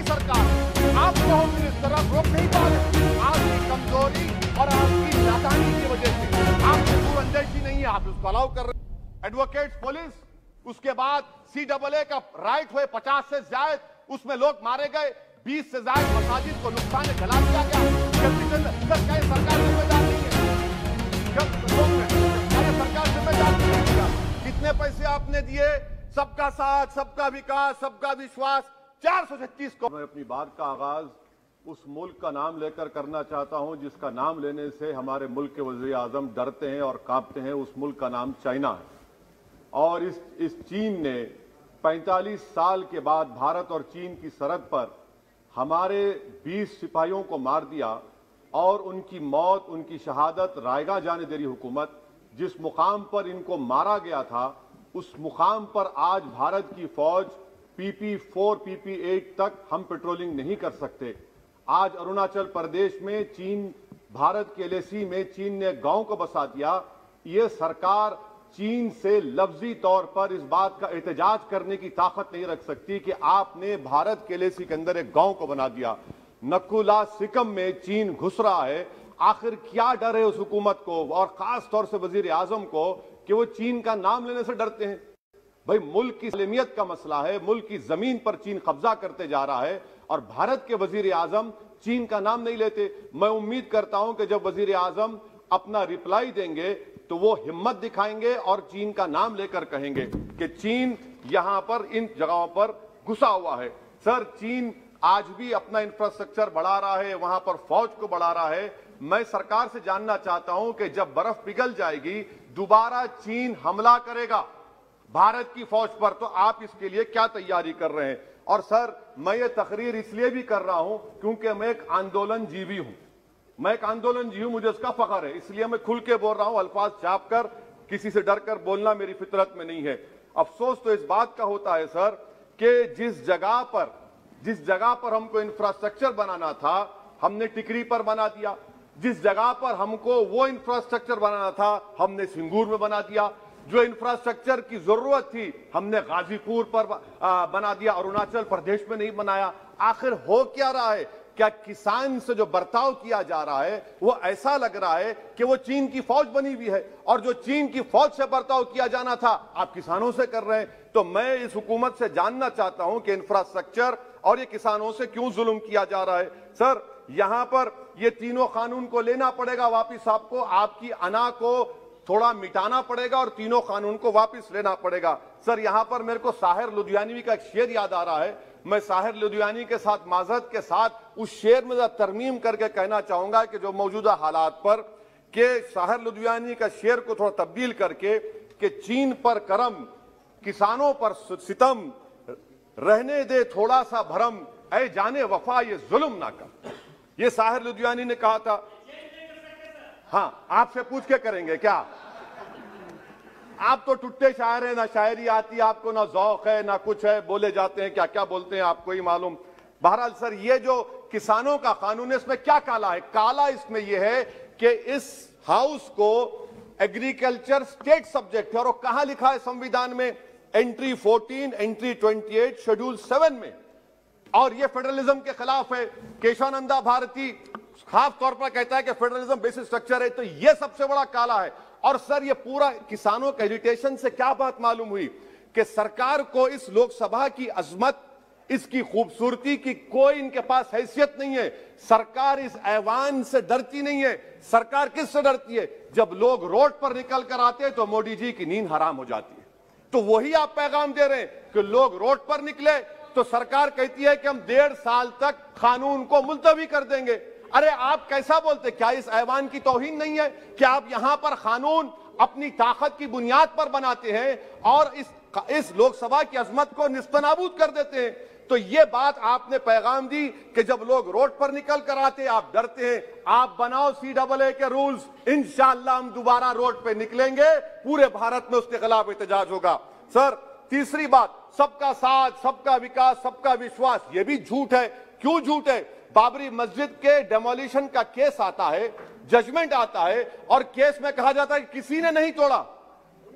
सरकार, आपको हम इस तरफ रोक नहीं पा रहे। आपकी कमजोरी और आपकी नादानी की वजह से, आपकी दूरअंदेशी नहीं है, आप उसको अलाउ कर रहे हैं। एडवोकेट्स, पुलिस, उसके बाद CAA का राइट हुए 50 से ज्यादा, उसमें लोग मारे गए, 20 से ज्यादा मसाजिद को नुकसान जला दिया गया। सरकार जिम्मेदार नहीं है, सरकार जिम्मेदार नहीं है। कितने पैसे आपने दिए? सबका साथ, सबका विकास, सबका विश्वास, 436 को। मैं अपनी बात का आगाज उस मुल्क का नाम लेकर करना चाहता हूं जिसका नाम लेने से हमारे मुल्क के वज़ीर आज़म डरते हैं और कांपते हैं। उस मुल्क का नाम चाइना है। और इस चीन ने 45 साल के बाद भारत और चीन की सरहद पर हमारे 20 सिपाहियों को मार दिया और उनकी मौत, उनकी शहादत रायगा जाने दे रही हुकूमत। जिस मुकाम पर इनको मारा गया था, उस मुकाम पर आज भारत की फौज PP4, PP8 तक हम पेट्रोलिंग नहीं कर सकते। आज अरुणाचल प्रदेश में चीन, भारत के LAC में चीन ने गांव को बसा दिया। ये सरकार चीन से लफ्जी तौर पर इस बात का एहतजाज करने की ताकत नहीं रख सकती कि आपने भारत के LAC के अंदर एक गांव को बना दिया। नकुला सिकम में चीन घुस रहा है। आखिर क्या डर है उस हुकूमत को और खास तौर से वजीर आजम को कि वो चीन का नाम लेने से डरते हैं? भाई, मुल्क की सलामियत का मसला है। मुल्क की जमीन पर चीन कब्जा करते जा रहा है और भारत के वजीर आजम चीन का नाम नहीं लेते। मैं उम्मीद करता हूं कि जब वजीर आजम अपना रिप्लाई देंगे तो वो हिम्मत दिखाएंगे और चीन का नाम लेकर कहेंगे कि चीन यहां पर इन जगहों पर घुसा हुआ है। सर, चीन आज भी अपना इंफ्रास्ट्रक्चर बढ़ा रहा है, वहां पर फौज को बढ़ा रहा है। मैं सरकार से जानना चाहता हूं कि जब बर्फ पिघल जाएगी, दोबारा चीन हमला करेगा भारत की फौज पर, तो आप इसके लिए क्या तैयारी कर रहे हैं? और सर, मैं ये तकरीर इसलिए भी कर रहा हूं क्योंकि मैं एक आंदोलन जीवी हूं। मैं एक आंदोलन जीवी हूं, मुझे उसका फख्र है, इसलिए मैं खुल के बोल रहा हूं। अल्फाज छाप कर, किसी से डर कर बोलना मेरी फितरत में नहीं है। अफसोस तो इस बात का होता है सर कि जिस जगह पर हमको इंफ्रास्ट्रक्चर बनाना था, हमने टिकरी पर बना दिया। जिस जगह पर हमको वो इंफ्रास्ट्रक्चर बनाना था, हमने सिंगूर में बना दिया। जो इंफ्रास्ट्रक्चर की जरूरत थी, हमने गाजीपुर पर बना दिया, अरुणाचल प्रदेश में नहीं बनाया। आखिर हो क्या रहा है? क्या किसान से जो बर्ताव किया जा रहा है वो ऐसा लग रहा है कि वो चीन की फौज बनी हुई है, और जो चीन की फौज से बर्ताव किया जाना था आप किसानों से कर रहे हैं। तो मैं इस हुकूमत से जानना चाहता हूं कि इंफ्रास्ट्रक्चर और ये किसानों से क्यों जुल्म किया जा रहा है? सर, यहां पर ये तीनों कानून को लेना पड़ेगा वापिस आपको, आपकी अना को थोड़ा मिटाना पड़ेगा और तीनों कानून को वापस लेना पड़ेगा। सर, यहां पर मेरे को साहिर लुधियानवी का एक शेर याद आ रहा है। मैं साहिर लुधियानवी के साथ माजरत के साथ उस शेर में तरमीम करके कहना चाहूंगा कि जो मौजूदा हालात पर के साहिर लुधियानवी का शेर को थोड़ा तब्दील करके कि चीन पर करम, किसानों पर सितम, रहने दे थोड़ा सा भरम, ऐ जाने वफा ये जुल्म ना कर। ये साहिर लुधियानवी ने कहा था। हाँ, आपसे पूछ के करेंगे क्या? आप तो टुट्टे शायर हैं, ना शायरी आती आपको, ना ज़ौक है, ना कुछ है, बोले जाते हैं क्या क्या बोलते हैं आपको ही मालूम। बहरहाल सर, ये जो किसानों का कानून है इसमें क्या काला है? काला इसमें यह है कि इस हाउस को एग्रीकल्चर स्टेट सब्जेक्ट है, और कहां लिखा है संविधान में? एंट्री 14, एंट्री 28, शेड्यूल 7 में। और यह फेडरलिज्म के खिलाफ है। केशवानंदा भारती खास तौर पर कहता है कि फेडरलिज्म बेसिक स्ट्रक्चर है। तो यह सबसे बड़ा काला है। और सर, यह पूरा किसानों के एजिटेशन से क्या बात मालूम हुई कि सरकार को इस लोकसभा की अजमत, इसकी खूबसूरती की कोई इनके पास हैसियत नहीं है। सरकार इस ऐवान से डरती नहीं है। सरकार किससे डरती है? जब लोग रोड पर निकल कर आते हैं तो मोदी जी की नींद हराम हो जाती है। तो वही आप पैगाम दे रहे हैं कि लोग रोड पर निकले तो सरकार कहती है कि हम 1.5 साल तक कानून को मुलतवी कर देंगे। अरे आप कैसा बोलते? क्या इस ऐवान की तौहीन नहीं है कि आप यहां पर कानून अपनी ताकत की बुनियाद पर बनाते हैं और इस लोकसभा की अजमत को निस्तनाबूद कर देते हैं? तो ये बात आपने पैगाम दी कि जब लोग रोड पर निकल कर आते आप डरते हैं। आप बनाओ CAA के रूल्स, इंशाअल्लाह हम दोबारा रोड पे निकलेंगे, पूरे भारत में उसके खिलाफ एहतजाज होगा। सर, तीसरी बात, सबका साथ, सबका विकास, सबका विश्वास, यह भी झूठ है। क्यों झूठ है? बाबरी मस्जिद के डेमोलिशन का केस आता है, जजमेंट आता है, और केस में कहा जाता है कि किसी ने नहीं तोड़ा।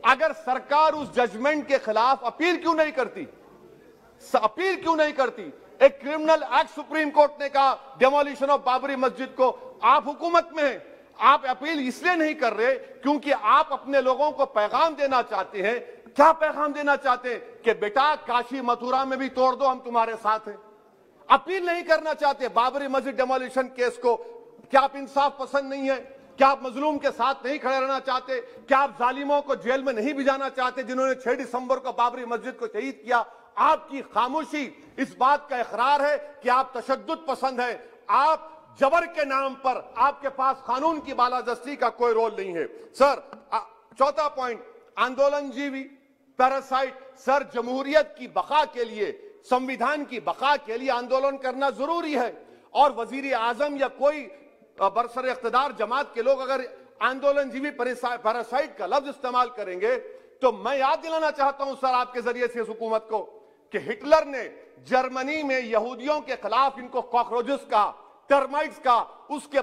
अगर सरकार उस जजमेंट के खिलाफ अपील क्यों नहीं करती? अपील क्यों नहीं करती? एक क्रिमिनल एक्ट सुप्रीम कोर्ट ने कहा डेमोलिशन ऑफ बाबरी मस्जिद को, आप हुकूमत में हैं, आप अपील इसलिए नहीं कर रहे क्योंकि आप अपने लोगों को पैगाम देना चाहते हैं। क्या पैगाम देना चाहते हैं? कि बेटा काशी मथुरा में भी तोड़ दो, हम तुम्हारे साथ हैं। अपील नहीं करना चाहते बाबरी मस्जिद डेमोलिशन केस को। क्या आप इंसाफ पसंद नहीं है? क्या आप मजलूम के साथ नहीं खड़े रहना चाहते? क्या आप जालिमों को जेल में नहीं भिजाना चाहते जिन्होंने 6 दिसंबर को बाबरी मस्जिद को शहीद किया? आपकी खामोशी इस बात का इकरार है कि आप तशद्दुद पसंद हैं। आप जबर के नाम पर आपके पास कानून की बालादस्ती का कोई रोल नहीं है। सर, चौथा पॉइंट, आंदोलनजीवी पैरासाइट। सर, जमहूरियत की बका के लिए, संविधान की बका के लिए आंदोलन करना जरूरी है। और वजीर आजम या कोई बरसर इख्तिदार जमात के लोग अगर आंदोलनजीवी पैरासाइट का लफ्ज इस्तेमाल करेंगे तो मैं याद दिलाना चाहता हूं सर आपके जरिए से इस हुकूमत को कि हिटलर ने जर्मनी में यहूदियों के खिलाफ इनको कॉकरोचेस का, टर्माइट्स का, उसके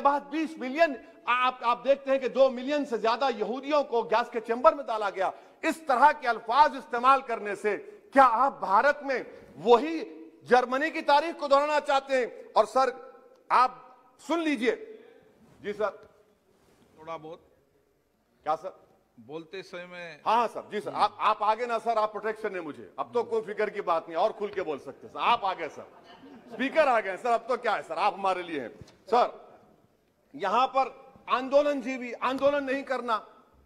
बाद 20 मिलियन, आप देखते हैं कि 2 मिलियन से ज्यादा यहूदियों को गैस के चैम्बर में डाला गया। इस तरह के अल्फाज इस्तेमाल करने से क्या आप भारत में वही जर्मनी की तारीख को दोहराना चाहते हैं? और सर आप सुन लीजिए। जी सर, थोड़ा बहुत क्या सर बोलते समय में। हाँ सर, जी सर, आप आगे ना सर, आप प्रोटेक्शन है मुझे, अब तो कोई फिक्र की बात नहीं, और खुल के बोल सकते सर। आप आ गए सर, स्पीकर आ गए सर, अब तो क्या है सर, आप हमारे लिए हैं। सर, यहां पर आंदोलनजीवी आंदोलन नहीं करना।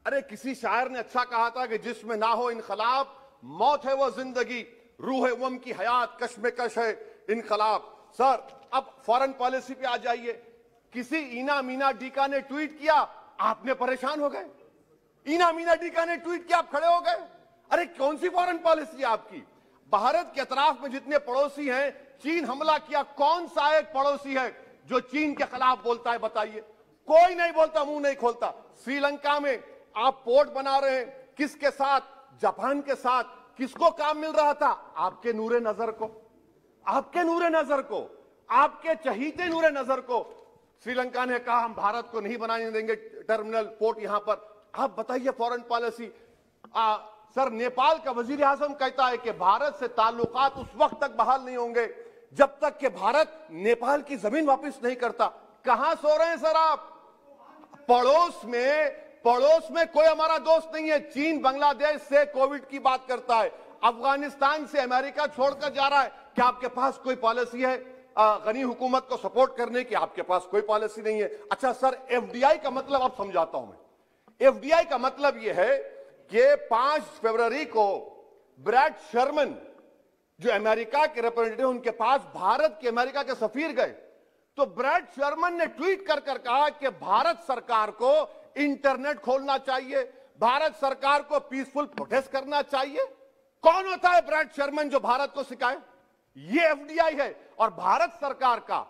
अरे किसी शायर ने अच्छा कहा था कि जिसमें ना हो इनकलाब, मौत है वो जिंदगी, रूह है वम की हयात, कश्मकश है इनकलाब। सर, अब फॉरेन पॉलिसी पे आ जाइए। किसी ईना मीना डीका ने ट्वीट किया, आपने परेशान हो गए। ईना मीना डीका ने ट्वीट किया, आप खड़े हो गए। अरे कौन सी फॉरेन पॉलिसी है आपकी? भारत के अतराफ में जितने पड़ोसी हैं, चीन हमला किया, कौन सा एक पड़ोसी है जो चीन के खिलाफ बोलता है? बताइए। कोई नहीं बोलता, मुंह नहीं खोलता। श्रीलंका में आप पोर्ट बना रहे हैं, किसके साथ? जापान के साथ। किसको काम मिल रहा था? आपके नूरे नजर को, आपके नूरे नजर को, आपके चहीते नूरे नजर को। श्रीलंका ने कहा हम भारत को नहीं बनाने देंगे टर्मिनल पोर्ट यहां पर। आप बताइए फॉरेन पॉलिसी। सर, नेपाल का वजीर आजम कहता है कि भारत से ताल्लुकात उस वक्त तक बहाल नहीं होंगे जब तक कि भारत नेपाल की जमीन वापस नहीं करता। कहां सो रहे हैं सर आप? पड़ोस में कोई हमारा दोस्त नहीं है। चीन बांग्लादेश से कोविड की बात करता है, अफगानिस्तान से अमेरिका छोड़कर जा रहा है। क्या आपके पास कोई पॉलिसी है गनी हुकूमत को सपोर्ट करने की? आपके पास कोई पॉलिसी नहीं है। अच्छा सर, एफडीआई का मतलब अब समझाता हूं मैं। एफडीआई का मतलब यह है कि 5 फरवरी को ब्रैड शर्मन जो अमेरिका के रिप्रेजेंटेटिव, उनके पास भारत के अमेरिका के सफीर गए, तो ब्रैड शर्मन ने ट्वीट कर कहा कि भारत सरकार को इंटरनेट खोलना चाहिए, भारत सरकार को पीसफुल प्रोटेस्ट करना चाहिए। कौन होता है ब्रैड शर्मन जो भारत को सिखाए? ये एफडीआई है। और भारत सरकार का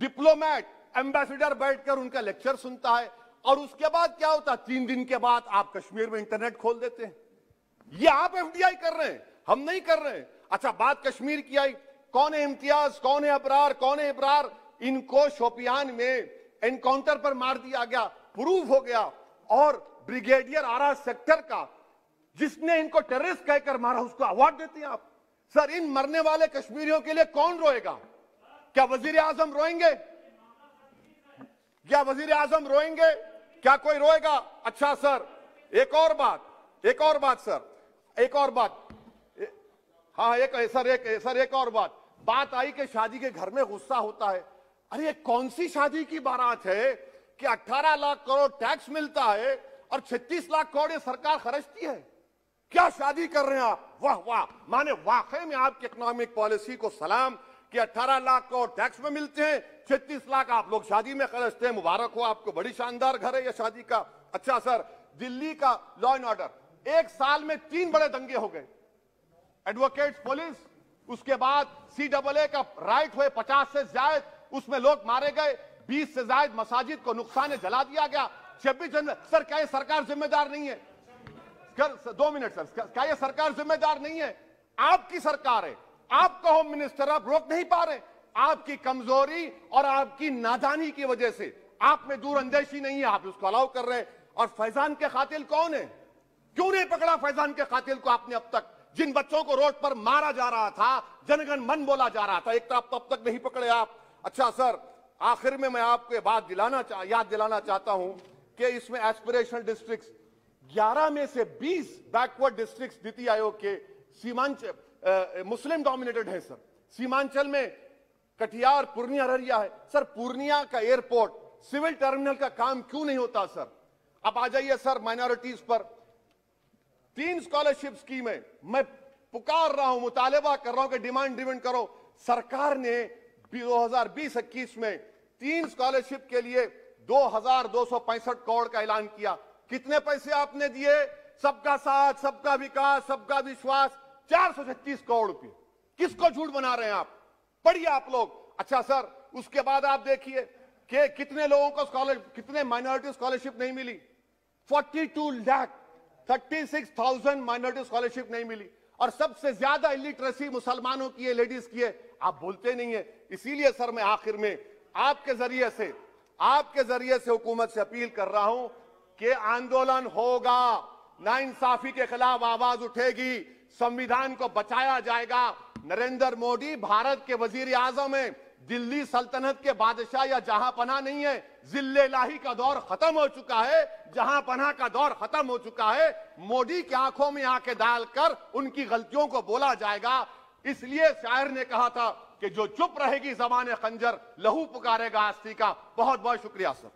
डिप्लोमेट, एम्बेसडर बैठकर उनका लेक्चर सुनता है, और उसके बाद क्या होता है? 3 दिन के बाद आप कश्मीर में इंटरनेट खोल देते हैं। ये आप एफडीआई कर रहे हैं, हम नहीं कर रहे हैं। अच्छा, बात कश्मीर की आई, कौन है इम्तियाज, कौन है अबरार, कौन है इब्रार? इनको शोपियान में एनकाउंटर पर मार दिया गया, प्रूव हो गया। और ब्रिगेडियर आरा सेक्टर का जिसने इनको टेररिस्ट कहकर मारा, उसको अवार्ड देते हैं आप। सर, इन मरने वाले कश्मीरियों के लिए कौन रोएगा? क्या वजीर आजम रोएंगे? क्या वजीर आजम रोएंगे? क्या कोई रोएगा? अच्छा सर, एक और बात सर, एक और बात। हाँ, एक और बात आई कि शादी के घर में गुस्सा होता है। अरे ये कौन सी शादी की बारात है कि 18 लाख करोड़ टैक्स मिलता है और 36 लाख करोड़ ये सरकार खर्चती है? क्या शादी कर रहे हैं आप? वाह वाह, माने वाकई में आपकी इकोनॉमिक पॉलिसी को सलाम कि 18 लाख करोड़ टैक्स में मिलते हैं, 36 लाख आप लोग शादी में खर्चते हैं। मुबारक हो आपको, बड़ी शानदार घर है ये शादी का। अच्छा सर, दिल्ली का लॉ एंड ऑर्डर, 1 साल में 3 बड़े दंगे हो गए। एडवोकेट्स पुलिस, उसके बाद CAA का राइट हुए 50 से ज्यादा, उसमें लोग मारे गए। 20 से ज्यादा मसाजिद को नुकसान जला दिया गया। 26 जनवरी। सर, क्या ये सरकार जिम्मेदार नहीं है? 2 मिनट सर, क्या ये सरकार जिम्मेदार नहीं है? आपकी सरकार है, आपका होम मिनिस्टर, आप रोक नहीं पा रहे। आपकी कमजोरी और आपकी नादानी की वजह से, आप में दूरअंदेशी नहीं है, आप उसको अलाउ कर रहे हैं। और फैजान के कातिल कौन है? क्यों नहीं पकड़ा फैजान के कातिल को आपने अब तक? जिन बच्चों को रोड पर मारा जा रहा था, जनगण मन बोला जा रहा था, एक तरफ तब तक नहीं पकड़े आप। अच्छा सर, आखिर में मैं आपको ये बात याद दिलाना चाहता हूं कि इसमें एस्पिरेशनल डिस्ट्रिक्ट्स 11 में से 20 बैकवर्ड डिस्ट्रिक्ट्स नीति आयोग के सीमांचल मुस्लिम डोमिनेटेड है सर। सीमांचल में कटिहार, पूर्णिया, अररिया है सर। पूर्णिया का एयरपोर्ट, सिविल टर्मिनल का काम क्यों नहीं होता सर? अब आ जाइए सर माइनॉरिटीज पर। 3 स्कॉलरशिप स्कीम है, मैं पुकार रहा हूं, मुतालबा कर रहा हूं कि डिमांड ड्रिवन करो। सरकार ने 2020-21 में 3 स्कॉलरशिप के लिए 2265 करोड़ का ऐलान किया। कितने पैसे आपने दिए? सबका साथ, सबका विकास, सबका विश्वास, 436 करोड़ रुपए। किसको झूठ बना रहे हैं आप? पढ़िए आप लोग। अच्छा सर, उसके बाद आप देखिए कि कितने लोगों को कितने माइनॉरिटी स्कॉलरशिप नहीं मिली। 36,000 माइनॉरिटी स्कॉलरशिप नहीं मिली। और सबसे ज्यादा इलिटरेसी मुसलमानों की है, लेडीज की है। आप बोलते नहीं है। इसीलिए सर मैं आखिर में आपके जरिए से हुकूमत से अपील कर रहा हूं कि आंदोलन होगा, नाइंसाफी के खिलाफ आवाज उठेगी, संविधान को बचाया जाएगा। नरेंद्र मोदी भारत के वजीर आजम है, दिल्ली सल्तनत के बादशाह या जहां पनाह नहीं है। जिल्ले-लाही का दौर खत्म हो चुका है, जहां पनाह का दौर खत्म हो चुका है। मोदी की आंखों में आंखें डालकर उनकी गलतियों को बोला जाएगा। इसलिए शायर ने कहा था कि जो चुप रहेगी ज़बान खंजर, लहू पुकारेगा आस्ती का। बहुत बहुत शुक्रिया सर।